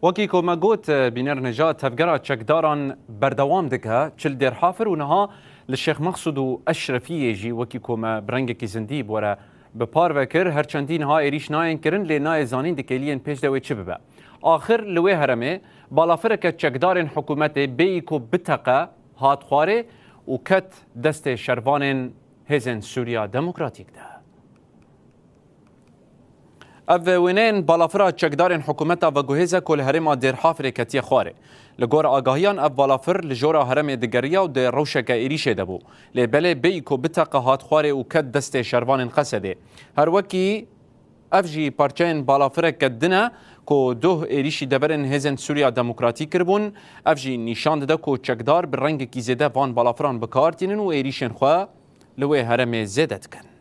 وەکی کۆمەگوت بینەر نەجات تەفگەرە چەکداران بەردەوام دکە چل دێرحافر و نەها لە شێخ مەخسوود و ئەشرەفیێژی وەکی کۆمە برەنگێکی زندی بوەرە بپارڤە کرد هەرچەندین ها عێریش نایەن کردن لێ نایە زانین دکەلیەن پێش دەوێ چ ببە. آخر لەوێ هەرەمێ باڵافرەکە چەکدارên حکوومەتê بێیک و بتەقە هات خوارێ و کەت دەستێ شەروانên هێزên سووریا دەموکراتیکدا. ev wêneyên balafira çekdarên hikûmeta veguhêze ku li herêma Dêrhafirê ketiye xwarê. Li gor agahiyan ev balafir li jora heremê digeriya û dê rewşeke êrişê de bû. Lê belê bêyî ku biteqe hat xwarê û ket destê şervanên Xesedê. Her wekî ev jî parçeyên balafireke din e ku duh êrişî deverên hêzên Sûriya Demokratîk kiribûn. Ev jî nîşan dide ku çekdar bi rengekî zêde van balafiran bikartînin û êrişên xwe li wê heremê zêde dikin.